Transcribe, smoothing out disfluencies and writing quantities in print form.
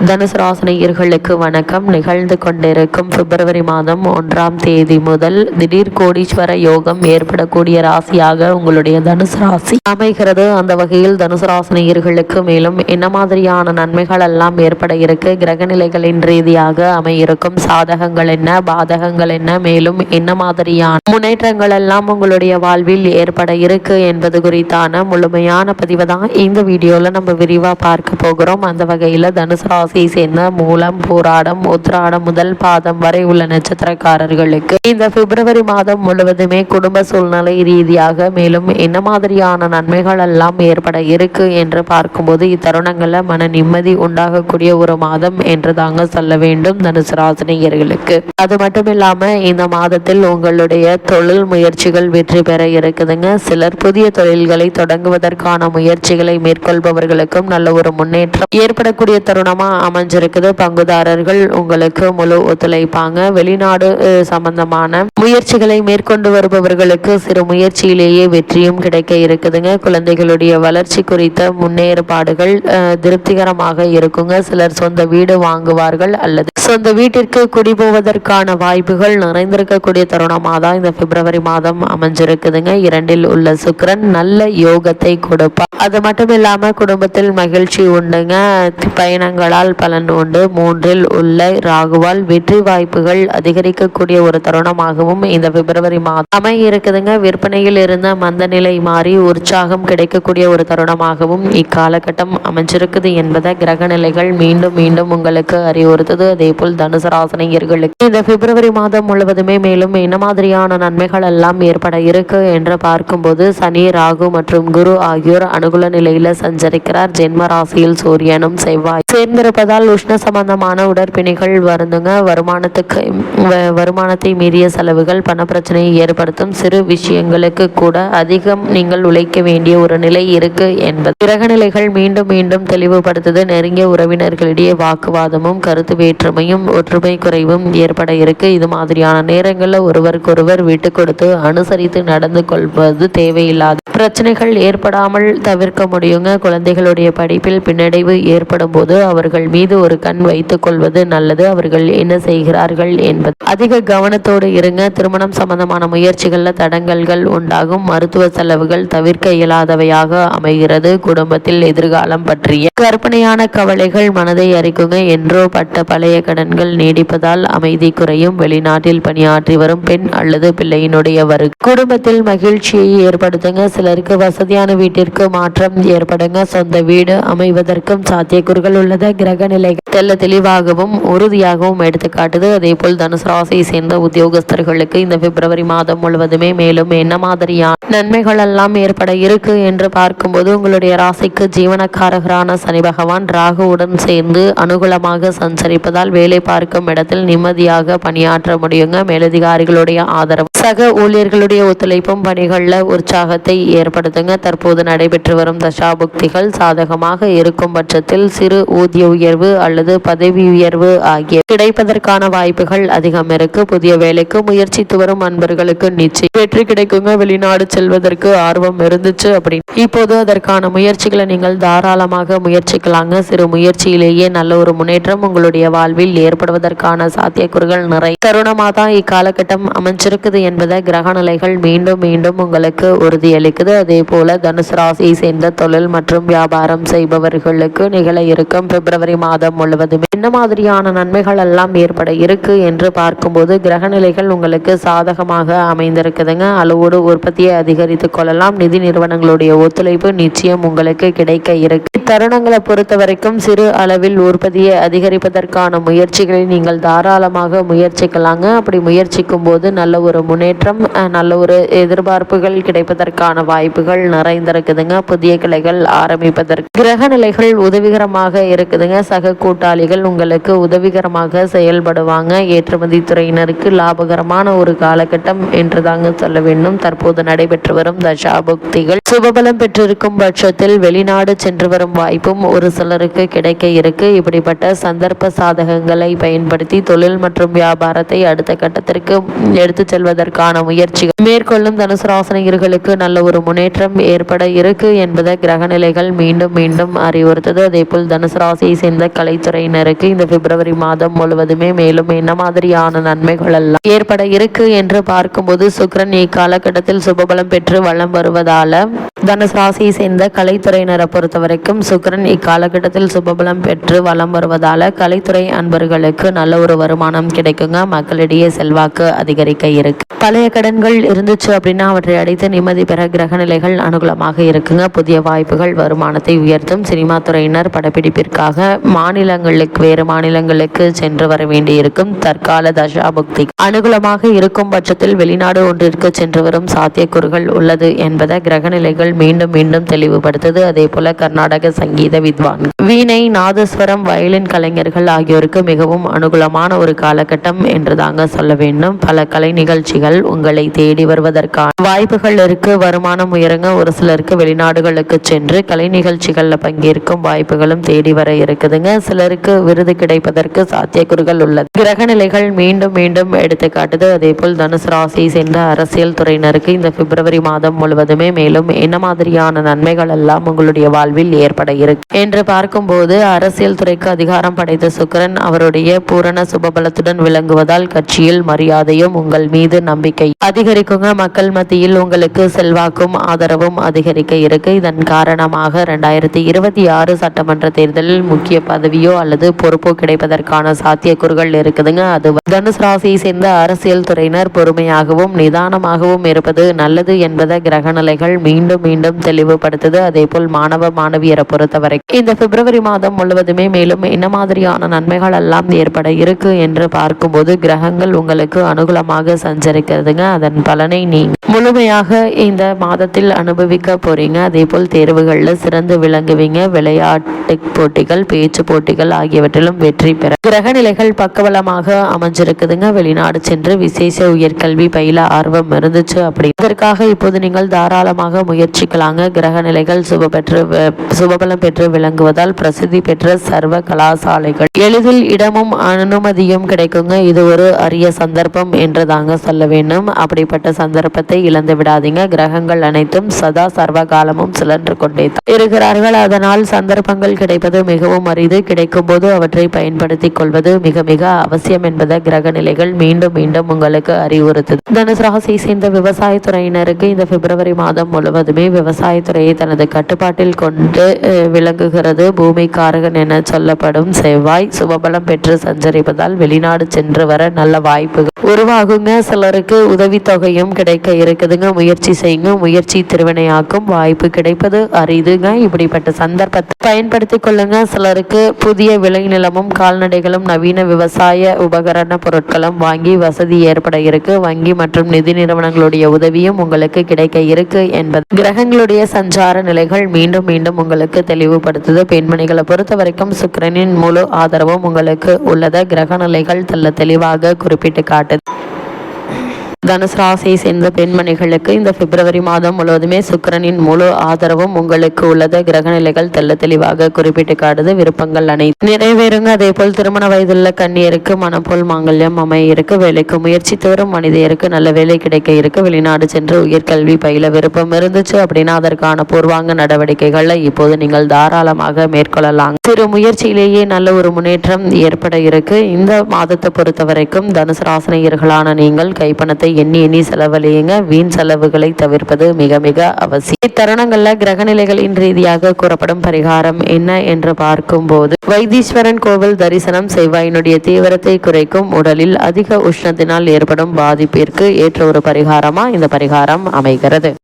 தனுசு ராசினியர்களுக்கு வணக்கம். நிகழ்ந்து கொண்டிருக்கும் பிப்ரவரி மாதம் 1ஆம் தேதி முதல் திடீர் கோடீஸ்வர யோகம் ஏற்படக்கூடிய ராசியாக உங்களுடைய தனுசு ராசி அமைகிறது. அந்த வகையில் தனுசு ராசினியர்களுக்கு மேலும் என்ன மாதிரியான நன்மைகள் எல்லாம் ஏற்பட இருக்கு, கிரக நிலைகளின் ரீதியாக அமையிருக்கும் சாதகங்கள் என்ன, பாதகங்கள் என்ன, மேலும் என்ன மாதிரியான முன்னேற்றங்கள் எல்லாம் உங்களுடைய வாழ்வில் ஏற்பட இருக்கு என்பது குறித்தான முழுமையான பதிவை தான் இந்த வீடியோல நம்ம விரிவா பார்க்க போகிறோம். அந்த வகையில் தனுசு ராசியை சேர்ந்த மூலம், பூராடம், உத்திராடம் முதல் பாதம் வரை உள்ள நட்சத்திரக்காரர்களுக்கு இந்த பிப்ரவரி மாதம் முழுவதுமே குடும்ப சூழ்நிலை ரீதியாக மேலும் என்ன மாதிரியான நன்மைகள் எல்லாம் ஏற்பட இருக்கு என்று பார்க்கும்போது இத்தருணங்கள்ல மன நிம்மதி உண்டாகக்கூடிய ஒரு மாதம் என்று தாங்க சொல்ல வேண்டும் தனுசு ராசினியர்களுக்கு. அது மட்டும் இல்லாம இந்த மாதத்தில் உங்களுடைய தொழில் முயற்சிகள் வெற்றி பெற இருக்குதுங்க. சிலர் புதிய தொழில்களை தொடங்குவதற்கான முயற்சிகளை மேற்கொள்பவர்களுக்கும் நல்ல ஒரு முன்னேற்றம் ஏற்படக்கூடிய தருணமா அமைஞ்சிருக்குது. பங்குதாரர்கள் உங்களுக்கு முழு ஒத்துழைப்பாங்க. வெளிநாடு சம்பந்தமான முயற்சிகளை மேற்கொண்டு வருபவர்களுக்கு சிறு முயற்சியிலேயே வெற்றியும் கிடைக்க இருக்குதுங்க. குழந்தைகளுடைய வளர்ச்சி குறித்த முன்னேற்பாடுகள் திருப்திகரமாக இருக்குங்க. சிலர் சொந்த வீடு வாங்குவார்கள் அல்லது சொந்த வீட்டிற்கு குடிபோவதற்கான வாய்ப்புகள் நிறைந்திருக்கக்கூடிய தருணமாக தான் இந்த பிப்ரவரி மாதம் அமைஞ்சிருக்குதுங்க. 2இல் உள்ள சுக்கிரன் நல்ல யோகத்தை கொடுப்பார். அது மட்டும் இல்லாம குடும்பத்தில் மகிழ்ச்சி உண்டுங்க. பயணங்களால் பலன் உண்டு. 3இல் உள்ள ராகுவால் வெற்றி வாய்ப்புகள் அதிகரிக்கக்கூடிய ஒரு தருணமாகவும் இந்த பிப்ரவரி மாதம் அமைய இருக்குதுங்க. விற்பனையில் இருந்த மந்த நிலை மாறி உற்சாகம் கிடைக்கக்கூடிய ஒரு தருணமாகவும் இக்காலகட்டம் அமைஞ்சிருக்குது என்பதை கிரக நிலைகள் மீண்டும் மீண்டும் உங்களுக்கு அறிவுறுத்தது. அதே போல் தனுசு ராசினியர்களுக்கு இந்த பிப்ரவரி மாதம் முழுவதுமே மேலும் என்ன மாதிரியான நன்மைகள் எல்லாம் ஏற்பட இருக்கு என்று பார்க்கும்போது சனி, ராகு மற்றும் குரு ஆகியோர் அனுகூல நிலையில சஞ்சரிக்கிறார். ஜென்ம ராசியில் சூரியனும் செவ்வாய் சேர்ந்திருப்பதால் உஷ்ண சம்பந்தமான உடற்பிணிகள் வருந்துங்க. வருமானத்தை மீறிய செலவுகள் பண பிரச்சனையை ஏற்படுத்தும். சிறு விஷயங்களுக்கு கூட அதிகம் நீங்கள் உழைக்க வேண்டிய ஒரு நிலை இருக்கு என்பது கிரக நிலைகள் மீண்டும் மீண்டும் தெளிவுபடுத்துது. நெருங்கிய உறவினர்களிடையே வாக்குவாதமும் கருத்து வேற்றுமையும் ஒற்றுமை குறைவும் ஏற்பட இருக்கு. இது மாதிரியான நேரங்களில் ஒருவருக்கொருவர் விட்டு கொடுத்து அனுசரித்து நடந்து கொள்வது தேவையில்லாத பிரச்சனைகள் ஏற்படாமல் தவிர்க்க முடியுங்க. குழந்தைகளுடைய படிப்பில் பின்னடைவு ஏற்படும் போது அவர்கள் மீது ஒரு கண் வைத்துக் கொள்வது நல்லது. அவர்கள் என்ன செய்கிறார்கள் என்பது அதிக கவனத்தோடு இருங்க. திருமணம் சம்பந்தமான முயற்சிகள்ல தடங்கல்கள் உண்டாகும். மருத்துவ செலவுகள் தவிர்க்க இயலாதவையாக அமைகிறது. குடும்பத்தில் எதிர்காலம் பற்றிய கற்பனையான கவலைகள் மனதை அரிக்குங்க. என்றோ பட்ட பழைய கடன்கள் நீடிப்பதால் அமைதி குறையும். வெளிநாட்டில் பணியாற்றி வரும் பெண் அல்லது பிள்ளையினுடைய வருகை குடும்பத்தில் மகிழ்ச்சியை ஏற்படுத்துங்க. சிலருக்கு வசதியான வீட்டிற்கு மாற்றம் ஏற்படுங்க. சொந்த வீடு அமைவதற்கும் சாத்தியக்கூறுகள் உள்ளது. கிரக நிலைகள் தெல்ல தெளிவாகவும் உறுதியாகவும் எடுத்துக்காட்டுது. அதே போல் தனுசு ராசியை சேர்ந்த உத்தியோகஸ்தர்களுக்கு இந்த பிப்ரவரி மாதம் முழுவதுமே மேலும் என்ன மாதிரியான நன்மைகள் எல்லாம் ஏற்பட இருக்கு என்று பார்க்கும்போது உங்களுடைய ராசிக்கு ஜீவனக்காரகரான சனி பகவான் ராகுவுடன் சேர்ந்து அனுகூலமாக சஞ்சரிப்பதால் வேலை பார்க்கும் இடத்தில் நிம்மதியாக பணியாற்ற முடியுங்க. மேலதிகாரிகளுடைய ஆதரவு, சக ஊழியர்களுடைய ஒத்துழைப்பும் பணிகளில் உற்சாகத்தை ஏற்படுத்துங்க. தற்போது நடைபெற்று வரும் தசாபுக்திகள் சாதகமாக இருக்கும் பட்சத்தில் சிறு ஊதிய உயர்வு அல்லது பதவி உயர்வு ஆகிய கிடைப்பதற்கான வாய்ப்புகள் அதிகம் இருக்கு. புதிய வேலைக்கு முயற்சித்து வரும் அன்பர்களுக்கு நிச்சயம் வெற்றி கிடைக்குங்க. வெளிநாடு செல்வதற்கு ஆர்வம் இருந்துச்சு அப்படின்னு இப்போது அதற்கான முயற்சிகளை நீங்கள் தாராளமாக முயற்சிக்கலாங்க. சிறு முயற்சியிலேயே நல்ல ஒரு முன்னேற்றம் உங்களுடைய வாழ்வில் ஏற்படுவதற்கான சாத்தியக்கூறுகள் நிறைய தருணமாக தான் இக்காலகட்டம் அமைஞ்சிருக்குது என்பதை கிரக நிலைகள் மீண்டும் மீண்டும் உங்களுக்கு உறுதியளிக்குது. அதே போல தனுசு ராசியை சேர்ந்த தொழில் மற்றும் வியாபாரம் செய்பவர்களுக்கு நிகழ இருக்கும் பிப்ரவரி மாதம் முழுவதுமே என்ன மாதிரியான நன்மைகள் எல்லாம் ஏற்பட இருக்கு என்று பார்க்கும்போது கிரக நிலைகள் உங்களுக்கு சாதகமாக அமைந்திருக்குதுங்க. அளவோடு உற்பத்தியை அதிகரித்துக் கொள்ளலாம். நிதி நிறுவனங்களுடைய ஒத்துழைப்பு நிச்சயம் உங்களுக்கு கிடைக்க இருக்கு. இத்தருணங்களை பொறுத்த வரைக்கும் சிறு அளவில் உற்பத்தியை அதிகரிப்பதற்கான முயற்சிகளை நீங்கள் தாராளமாக முயற்சிக்கலாங்க. அப்படி முயற்சிக்கும் போது நல்ல ஒரு முன்னேற்றம், நல்ல ஒரு எதிர்பார்ப்புகள் கிடைப்பதற்கான வாய்ப்புகள் நிறைந்திருக்குதுங்க. புதிய கிளைகள் ஆரம்பிப்பதற்கு கிரக நிலைகள் உதவிகரமாக இருக்குதுங்க. சக கூட்டாளிகள் உங்களுக்கு உதவிகரமாக செயல்படுவாங்க. ஏற்றுமதி துறையினருக்கு லாபகரமான ஒரு காலகட்டம் என்று தாங்க சொல்ல வேண்டும். தற்போது நடைபெற்று வரும் தசாபுக்திகள் சுபபலம் பெற்றிருக்கும் பட்சத்தில் வெளிநாடு சென்று வரும் வாய்ப்பும் ஒரு சிலருக்கு கிடைக்க இருக்கு. இப்படிப்பட்ட சந்தர்ப்ப சாதகங்களை பயன்படுத்தி தொழில் மற்றும் வியாபாரத்தை அடுத்த கட்டத்திற்கு எடுத்து செல்வதற்கான முயற்சிகள் மேற்கொள்ளும் தனுசு ராசினியர்களுக்கு நல்ல ஒரு முன்னேற்றம் ஏற்பட இருக்கு என்பதை கிரகநிலைகள் மீண்டும் மீண்டும் அறிவுறுத்தது. அதே போல் தனுசு ராசியை சேர்ந்த கலைத்துறையினருக்கு இந்த பிப்ரவரி மாதம் முழுவதுமே மேலும் என்ன மாதிரியான நன்மைகள் எல்லாம் ஏற்பட இருக்கு என்று பார்க்கும்போது சுக்கிரன் இக்காலகட்டத்தில் சுபபலம் பெற்று வளம் வருவதால தனுசு ராசியை சேர்ந்த கலைத்துறையினரை பொறுத்த வரைக்கும் சுக்கிரன் இக்காலகட்டத்தில் சுபபலம் பெற்று வளம் வருவதால கலைத்துறை அன்பர்களுக்கு நல்ல ஒரு வருமானம் கிடைக்குங்க. மக்களிடையே செல்வாக்கு அதிகரிக்க இருக்கு. பழைய கடன்கள் இருந்துச்சு அப்படின்னா அவற்றை அடைத்து நிம்மதி பெற கிரக நிலைகள் அனுகூலமாக இருக்குங்க. புதிய வாய்ப்புகள் வருமானத்தை உயர்த்தும். சினிமா துறையினர் படப்பிடிப்பிற்காக வேறு மாநிலங்களுக்கு சென்று வர வேண்டியிருக்கும். தற்கால தசா புக்தி அனுகூலமாக இருக்கும் பட்சத்தில் வெளிநாடு ஒன்றிற்கு சென்று வரும் சாத்தியக்கூறுகள் உள்ளது என்பதை கிரகநிலைகள் மீண்டும் மீண்டும் தெளிவுபடுத்தது. அதே போல கர்நாடக சங்கீத வித்வான், வீணை, நாதஸ்வரம், வயலின் கலைஞர்கள் ஆகியோருக்கு மிகவும் அனுகூலமான ஒரு காலகட்டம் என்று தாங்க சொல்ல வேண்டும். பல கலை நிகழ்ச்சிகள் உங்களை தேடி வருவதற்கான வாய்ப்புகள் இருக்கு. வருமானம் உயருங்க. ஒரு சிலருக்கு வெளிநாடுகளுக்கு சென்று கலை நிகழ்ச்சிகள்ல பங்கேற்கும் வாய்ப்புகளும் தேடி வர இருக்குதுங்க. சிலருக்கு விருது கிடைப்பதற்கு சாத்தியக்கூறுகள் உள்ளது. கிரக நிலைகள் மீண்டும் மீண்டும் எடுத்து காட்டுது. அதே போல் தனுசு ராசியை சேர்ந்த அரசியல் துறையினருக்கு இந்த பிப்ரவரி மாதம் முழுவதுமே மேலும் என்ன மாதிரியான நன்மைகள் எல்லாம் உங்களுடைய வாழ்வில் ஏற்பட இருக்கு என்று பார்க்கும்போது அரசியல் துறைக்கு அதிகாரம் படைத்த சுக்கிரன் அவருடைய பூரண சுபபலத்துடன் விளங்குவதால் கட்சியில் மரியாதையும் உங்கள் மீது நம்பிக்கை அதிகரிக்குங்க. மக்கள் மத்தியில் உங்களுக்கு செல்வாக்கும் ஆதரவும் அதிகரிக்க இருக்கு. இதன் காரணமாக 2026 சட்டமன்ற தேர்தலில் முக்கிய பதவியோ அல்லது பொறுப்போ கிடைப்பதற்கான சாத்தியக்கூறுகள் இருக்குதுங்க. அது தனுசு ராசியை சேர்ந்த அரசியல் துறையினர் பொறுமையாகவும் நிதானமாகவும் இருப்பது நல்லது என்பதை கிரகநிலைகள் மீண்டும் மீண்டும் தெளிவுபடுத்துது. அதே போல் மாணவ மாணவியரை பொறுத்தவரை இந்த பிப்ரவரி மாதம் முழுவதுமே மேலும் என்ன மாதிரியான நன்மைகள் எல்லாம் ஏற்பட இருக்கு என்று பார்க்கும்போது கிரகங்கள் உங்களுக்கு அனுகூலமாக சஞ்சரிக்கிறதுங்க. அதன் பலனை நீங்க முழுமையாக இந்த மாதத்தில் அனுபவிக்க போறீங்க. அதே போல் தேர்வுகள்ல சிறந்து விளங்குவீங்க. விளையாட்டு போட்டிகள், பேச்சு போட்டிகள் ஆகியவற்றிலும் வெற்றி பெற கிரகநிலைகள் பக்கபலமாக அமைஞ்சிருக்குதுங்க. வெளிநாடு சென்று விசேஷ உயர்கல்வி பயில ஆர்வம் இருந்துச்சு அப்படி இதற்காக இப்போது நீங்கள் தாராளமாக முயற்சிக்கலாங்க. கிரகநிலைகள் சுபபலம் பெற்று விளங்குவதால் பிரசித்தி பெற்ற சர்வ கலாசாலைகள் எளிதில் இடமும் அனுமதியும் கிடைக்குங்க. இது ஒரு அரிய சந்தர்ப்பம் என்று தாங்க சொல்ல வேண்டும். அப்படிப்பட்ட சந்தர்ப்பத்தை இழந்து விடாதீங்க. கிரகங்கள் அனைத்தும் சதா சர்வ காலமும் சுழன்று கொண்டே இருக்கிறார்கள். அதனால் சந்தர்ப்பங்கள் கிடைப்பது மிகவும் அரிது. கிடைக்கும் போது அவற்றை பயன்படுத்திக் கொள்வது மிக மிக அவசியம் என்பதை கிரக நிலைகள் மீண்டும் மீண்டும் உங்களுக்கு அறிவுறுத்துது. தனுசு ராசியை சேர்ந்த விவசாயத்துறையினருக்கு இந்த பிப்ரவரி மாதம் முழுவதுமே விவசாயத்துறையை தனது கட்டுப்பாட்டில் கொண்டு விளங்குகிறது. பூமிக்காரகன் என சொல்லப்படும் செவ்வாய் சுபபலம் பெற்று சஞ்சரிப்பதால் வெளிநாடு சென்று வர நல்ல வாய்ப்புகள் உருவாகுங்க. சிலருக்கு உதவித்தொகையும் கிடைக்க இருக்குதுங்க. முயற்சி செய்யுங்க. முயற்சி திருவினையாக்கும். வாய்ப்பு கிடைப்பது அரிதுங்க. இப்படிப்பட்ட சந்தர்ப்பத்தை பயன்படுத்திக் கொள்ளுங்க. சிலருக்கு புதிய விளைநிலமும் கால்நடைகளும் நவீன விவசாய உபகரண பொருட்களும் வாங்கி வசதி ஏற்பட இருக்கு. வங்கி மற்றும் நிதி நிறுவனங்களுடைய உதவியும் உங்களுக்கு கிடைக்க இருக்கு என்பது கிரகங்களுடைய சஞ்சார நிலைகள் மீண்டும் மீண்டும் உங்களுக்கு தெளிவுபடுத்துது. பெண்மணிகளை பொறுத்த வரைக்கும் சுக்கிரனின் முழு ஆதரவும் உங்களுக்கு உள்ளத கிரக நிலைகள் தெளிவாக குறிப்பிட்டு காட்டுது. தனுசு ராசியை சேர்ந்த பெண்மணிகளுக்கு இந்த பிப்ரவரி மாதம் முழுவதுமே சுக்கிரனின் முழு ஆதரவும் உங்களுக்கு உள்ளது. கிரகநிலைகள் தெளிவாக குறிப்பிட்டு காட்டுது. விருப்பங்கள் அனைத்து நிறைவேறுங்க. அதே போல் திருமண வயதுள்ள கன்னியருக்கு மனம் போல் மாங்கல்யம் அமைய இருக்கு. வேலைக்கு முயற்சித்து வரும் மனிதருக்கு நல்ல வேலை கிடைக்க இருக்கு. வெளிநாடு சென்று உயர்கல்வி பயில விருப்பம் இருந்துச்சு அப்படின்னா அதற்கான பூர்வாங்க நடவடிக்கைகளை இப்போது நீங்கள் தாராளமாக மேற்கொள்ளலாம். சிறு முயற்சியிலேயே நல்ல ஒரு முன்னேற்றம் ஏற்பட இருக்கு. இந்த மாதத்தை பொறுத்த வரைக்கும் தனுசு ராசினியர்களான நீங்கள் கைப்பணத்தை எண்ணி செலவழியுங்க. வீண் செலவுகளை தவிர்ப்பது மிக மிக அவசியம். இத்தருணங்கள்ல கிரகநிலைகளின் ரீதியாக கூறப்படும் பரிகாரம் என்ன என்று பார்க்கும்போது வைத்தீஸ்வரன் கோவில் தரிசனம் செவ்வாயினுடைய தீவிரத்தை குறைக்கும். உடலில் அதிக உஷ்ணத்தினால் ஏற்படும் பாதிப்பிற்கு ஏற்ற ஒரு பரிகாரமா இந்த பரிகாரம் அமைகிறது.